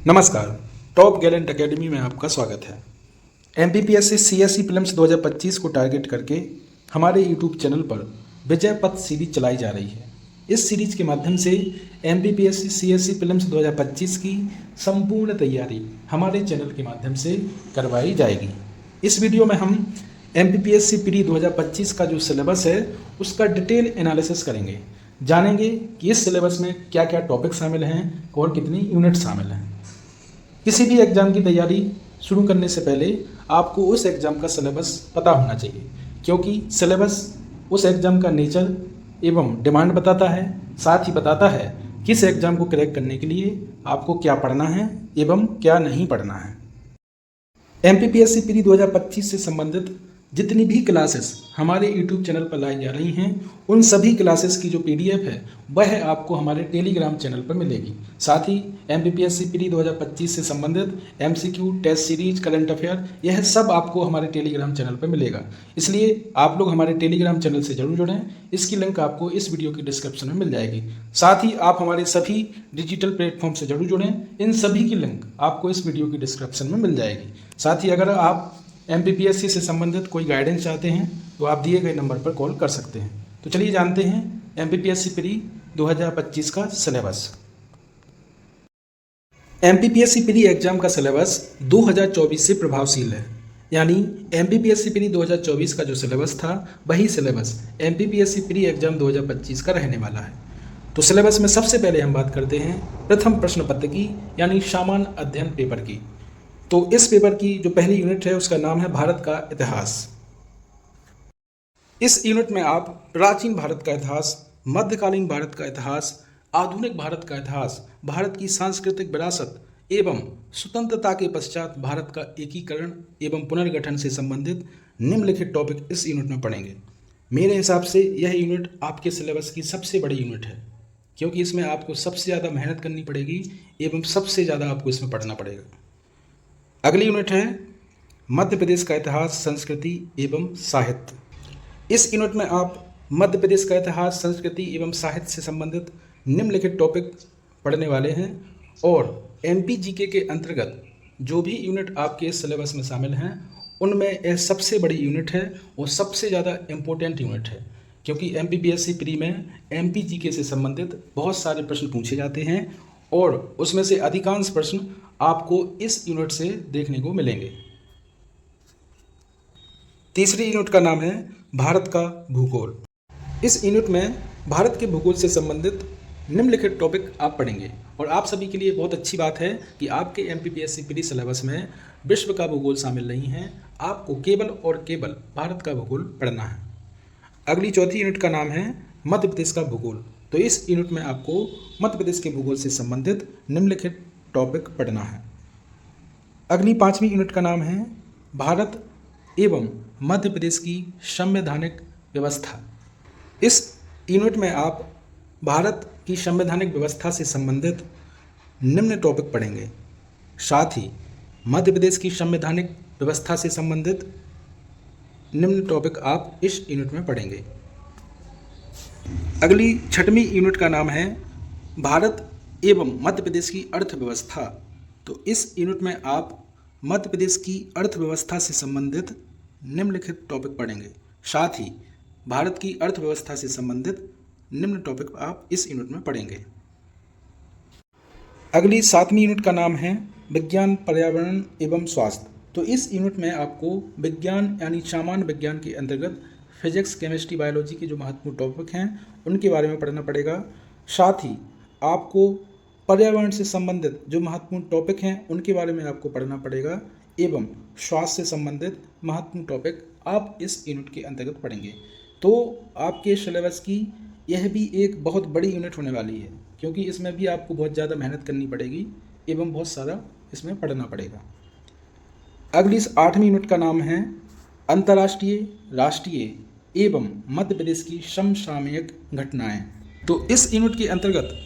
नमस्कार। Top Gallant academy में आपका स्वागत है। एमपीपीएससी सीएससी प्रीलिम्स 2025 को टारगेट करके हमारे यूट्यूब चैनल पर विजय पथ सीरीज चलाई जा रही है। इस सीरीज के माध्यम से एमपीपीएससी सीएससी प्रीलिम्स 2025 की संपूर्ण तैयारी हमारे चैनल के माध्यम से करवाई जाएगी। इस वीडियो में हम एमपीपीएससी प्री 2025 का जो सिलेबस है उसका डिटेल एनालिसिस करेंगे, जानेंगे कि इस सिलेबस में क्या क्या टॉपिक शामिल हैं और कितनी यूनिट शामिल हैं। किसी भी एग्ज़ाम की तैयारी शुरू करने से पहले आपको उस एग्ज़ाम का सिलेबस पता होना चाहिए, क्योंकि सिलेबस उस एग्ज़ाम का नेचर एवं डिमांड बताता है, साथ ही बताता है किस एग्ज़ाम को क्रैक करने के लिए आपको क्या पढ़ना है एवं क्या नहीं पढ़ना है। एमपीपीएससी प्री 2025 से संबंधित जितनी भी क्लासेस हमारे यूट्यूब चैनल पर लाई जा रही हैं, उन सभी क्लासेस की जो पीडीएफ है वह आपको हमारे टेलीग्राम चैनल पर मिलेगी। साथ ही एमपीपीएससी प्री 2025 से संबंधित MCQ, test series, current affair, यह सब आपको हमारे टेलीग्राम चैनल पर मिलेगा। इसलिए आप लोग हमारे टेलीग्राम चैनल से जरूर जुड़ें। इसकी लिंक आपको इस वीडियो की डिस्क्रिप्शन में मिल जाएगी। साथ ही आप हमारे सभी डिजिटल प्लेटफॉर्म से जरूर जुड़ें। इन सभी की लिंक आपको इस वीडियो की डिस्क्रिप्शन में मिल जाएगी। साथ ही अगर आप एमपीपीएससी से संबंधित कोई गाइडेंस चाहते हैं तो आप दिए गए नंबर पर कॉल कर सकते हैं। तो चलिए जानते हैं एमपीपीएससी प्री 2025 का सिलेबस। एमपीपीएससी प्री एग्जाम का सिलेबस 2024 से प्रभावशील है, यानी एमपीपीएससी प्री 2024 का जो सिलेबस था वही सिलेबस एमपीपीएससी प्री एग्जाम 2025 का रहने वाला है। तो सिलेबस में सबसे पहले हम बात करते हैं प्रथम प्रश्न पत्र की, यानी सामान्य अध्ययन पेपर की। तो इस पेपर की जो पहली यूनिट है उसका नाम है भारत का इतिहास। इस यूनिट में आप प्राचीन भारत का इतिहास, मध्यकालीन भारत का इतिहास, आधुनिक भारत का इतिहास, भारत की सांस्कृतिक विरासत एवं स्वतंत्रता के पश्चात भारत का एकीकरण एवं पुनर्गठन से संबंधित निम्नलिखित टॉपिक इस यूनिट में पढ़ेंगे। मेरे हिसाब से यह यूनिट आपके सिलेबस की सबसे बड़ी यूनिट है, क्योंकि इसमें आपको सबसे ज़्यादा मेहनत करनी पड़ेगी एवं सबसे ज़्यादा आपको इसमें पढ़ना पड़ेगा। अगली यूनिट है मध्य प्रदेश का इतिहास, संस्कृति एवं साहित्य। इस यूनिट में आप मध्य प्रदेश का इतिहास, संस्कृति एवं साहित्य से संबंधित निम्नलिखित टॉपिक पढ़ने वाले हैं। और एमपीजीके के अंतर्गत जो भी यूनिट आपके इस सिलेबस में शामिल हैं उनमें यह सबसे बड़ी यूनिट है और सबसे ज़्यादा इम्पोर्टेंट यूनिट है, क्योंकि एमपीपीएससी प्री में एमपीजीके से संबंधित बहुत सारे प्रश्न पूछे जाते हैं और उसमें से अधिकांश प्रश्न आपको इस यूनिट से देखने को मिलेंगे। तीसरी यूनिट का नाम है भारत का भूगोल। इस यूनिट में भारत के भूगोल से संबंधित निम्नलिखित टॉपिक आप पढ़ेंगे। और आप सभी के लिए बहुत अच्छी बात है कि आपके एमपीपीएससी प्री सिलेबस में विश्व का भूगोल शामिल नहीं है, आपको केवल और केवल भारत का भूगोल पढ़ना है। अगली चौथी यूनिट का नाम है मध्य प्रदेश का भूगोल। तो इस यूनिट में आपको मध्य प्रदेश के भूगोल से संबंधित निम्नलिखित टॉपिक पढ़ना है। अगली पांचवी यूनिट का नाम है भारत एवं मध्य प्रदेश की संवैधानिक व्यवस्था। इस यूनिट में आप भारत की संवैधानिक व्यवस्था से संबंधित निम्न टॉपिक पढ़ेंगे। साथ ही मध्य प्रदेश की संवैधानिक व्यवस्था से संबंधित निम्न टॉपिक आप इस यूनिट में पढ़ेंगे। अगली छठवीं यूनिट का नाम है भारत एवं मध्य प्रदेश की अर्थव्यवस्था। तो इस यूनिट में आप मध्य प्रदेश की अर्थव्यवस्था से संबंधित निम्नलिखित टॉपिक पढ़ेंगे। साथ ही भारत की अर्थव्यवस्था से संबंधित निम्न टॉपिक आप इस यूनिट में पढ़ेंगे। अगली सातवीं यूनिट का नाम है विज्ञान, पर्यावरण एवं स्वास्थ्य। तो इस यूनिट में आपको विज्ञान यानी सामान्य विज्ञान के अंतर्गत फिजिक्स, केमिस्ट्री, बायोलॉजी के जो महत्वपूर्ण टॉपिक हैं उनके बारे में पढ़ना पड़ेगा। साथ ही आपको पर्यावरण से संबंधित जो महत्वपूर्ण टॉपिक हैं उनके बारे में आपको पढ़ना पड़ेगा एवं स्वास्थ्य से संबंधित महत्वपूर्ण टॉपिक आप इस यूनिट के अंतर्गत पढ़ेंगे। तो आपके सिलेबस की यह भी एक बहुत बड़ी यूनिट होने वाली है, क्योंकि इसमें भी आपको बहुत ज़्यादा मेहनत करनी पड़ेगी एवं बहुत सारा इसमें पढ़ना पड़ेगा। अगली आठवीं यूनिट का नाम है अंतर्राष्ट्रीय, राष्ट्रीय एवं मध्य प्रदेश की समसामयिक घटनाएं। तो इस यूनिट के अंतर्गत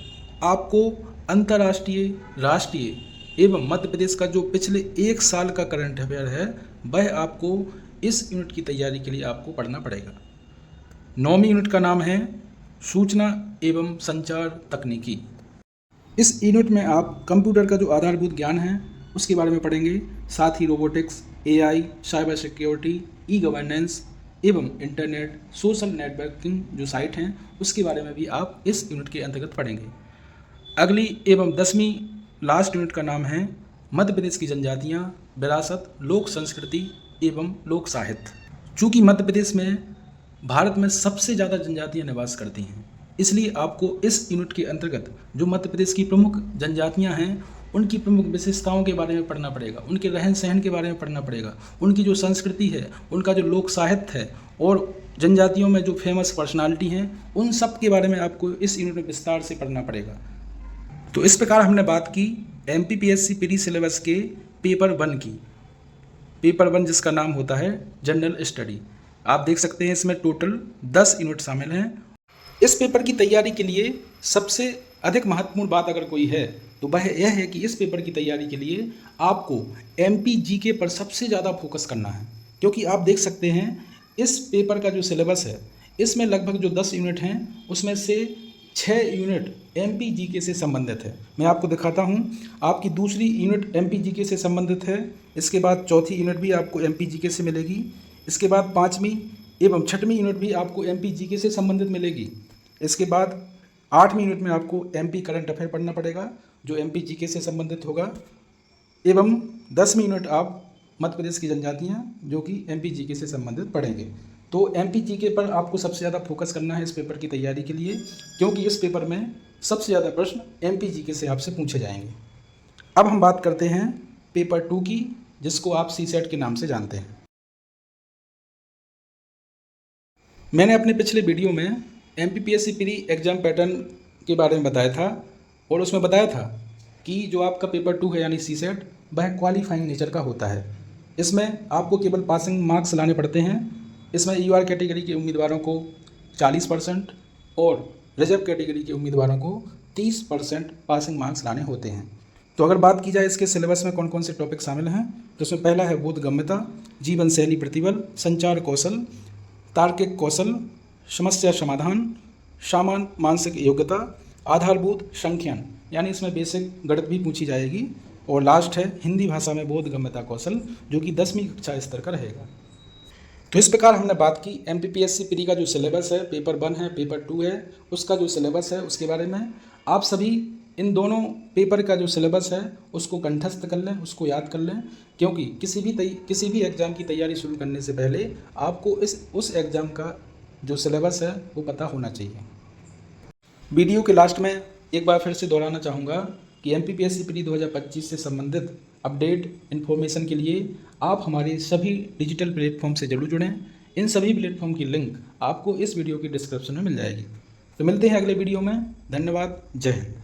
आपको अंतर्राष्ट्रीय, राष्ट्रीय एवं मध्य प्रदेश का जो पिछले एक साल का करंट अफेयर है वह आपको इस यूनिट की तैयारी के लिए आपको पढ़ना पड़ेगा। नौवीं यूनिट का नाम है सूचना एवं संचार तकनीकी। इस यूनिट में आप कंप्यूटर का जो आधारभूत ज्ञान है उसके बारे में पढ़ेंगे, साथ ही robotics, AI, cyber security, e-governance एवं इंटरनेट, सोशल नेटवर्किंग जो साइट हैं उसके बारे में भी आप इस यूनिट के अंतर्गत पढ़ेंगे। अगली एवं 10वीं लास्ट यूनिट का नाम है मध्य प्रदेश की जनजातियाँ, विरासत, लोक संस्कृति एवं लोक साहित्य। चूँकि मध्य प्रदेश में भारत में सबसे ज़्यादा जनजातियाँ निवास करती हैं, इसलिए आपको इस यूनिट के अंतर्गत जो मध्य प्रदेश की प्रमुख जनजातियाँ हैं उनकी प्रमुख विशेषताओं के बारे में पढ़ना पड़ेगा, उनके रहन सहन के बारे में पढ़ना पड़ेगा, उनकी जो संस्कृति है, उनका जो लोक साहित्य है और जनजातियों में जो फेमस पर्सनालिटी हैं उन सब के बारे में आपको इस यूनिट में विस्तार से पढ़ना पड़ेगा। तो इस प्रकार हमने बात की MPPSC प्री सिलेबस के पेपर 1 की। पेपर 1 जिसका नाम होता है जनरल स्टडी। आप देख सकते हैं इसमें टोटल 10 यूनिट शामिल हैं। इस पेपर की तैयारी के लिए सबसे अधिक महत्वपूर्ण बात अगर कोई है तो वह यह है कि इस पेपर की तैयारी के लिए आपको MPGK पर सबसे ज़्यादा फोकस करना है, क्योंकि आप देख सकते हैं इस पेपर का जो सिलेबस है इसमें लगभग जो 10 यूनिट हैं उसमें से 6 यूनिट MPGK से संबंधित है। मैं आपको दिखाता हूं, आपकी दूसरी यूनिट MPGK से संबंधित है, इसके बाद चौथी यूनिट भी आपको MPGK से मिलेगी, इसके बाद 5वीं एवं 6वीं यूनिट भी आपको MPGK से संबंधित मिलेगी, इसके बाद 8वीं यूनिट में आपको MP करंट अफेयर पढ़ना पड़ेगा जो MPGK से संबंधित होगा, एवं 10वीं यूनिट आप मध्य प्रदेश की जनजातियाँ जो कि MPGK से संबंधित पढ़ेंगे। तो MPGK पर आपको सबसे ज़्यादा फोकस करना है इस पेपर की तैयारी के लिए, क्योंकि इस पेपर में सबसे ज़्यादा प्रश्न MPGK से आपसे पूछे जाएंगे। अब हम बात करते हैं पेपर 2 की, जिसको आप CSET के नाम से जानते हैं। मैंने अपने पिछले वीडियो में MPPSC प्री एग्ज़ाम पैटर्न के बारे में बताया था और उसमें बताया था कि जो आपका पेपर 2 है यानी CSET वह क्वालिफाइंग नेचर का होता है। इसमें आपको केवल पासिंग मार्क्स लाने पड़ते हैं। इसमें UR कैटेगरी के उम्मीदवारों को 40% और रिजर्व कैटेगरी के उम्मीदवारों को 30% पासिंग मार्क्स लाने होते हैं। तो अगर बात की जाए इसके सिलेबस में कौन कौन से टॉपिक शामिल हैं तो उसमें पहला है बोधगम्यता, जीवन शैली प्रतिबल, संचार कौशल, तार्किक कौशल, समस्या समाधान, सामान्य मानसिक योग्यता, आधारभूत संख्यन यानी इसमें बेसिक गणित भी पूछी जाएगी, और लास्ट है हिंदी भाषा में बोधगम्यता कौशल जो कि 10वीं कक्षा स्तर का रहेगा। तो इस प्रकार हमने बात की MPPSC प्री का जो सिलेबस है, पेपर 1 है, पेपर 2 है, उसका जो सिलेबस है उसके बारे में। आप सभी इन दोनों पेपर का जो सिलेबस है उसको कंठस्थ कर लें, उसको याद कर लें, क्योंकि किसी भी एग्ज़ाम की तैयारी शुरू करने से पहले आपको उस एग्ज़ाम का जो सिलेबस है वो पता होना चाहिए। वीडियो के लास्ट में एक बार फिर से दोहराना चाहूँगा कि MPPSC प्री 2025 से संबंधित अपडेट इन्फॉर्मेशन के लिए आप हमारे सभी डिजिटल प्लेटफॉर्म से जरूर जुड़ें। इन सभी प्लेटफॉर्म की लिंक आपको इस वीडियो की डिस्क्रिप्शन में मिल जाएगी। तो मिलते हैं अगले वीडियो में। धन्यवाद। जय हिंद।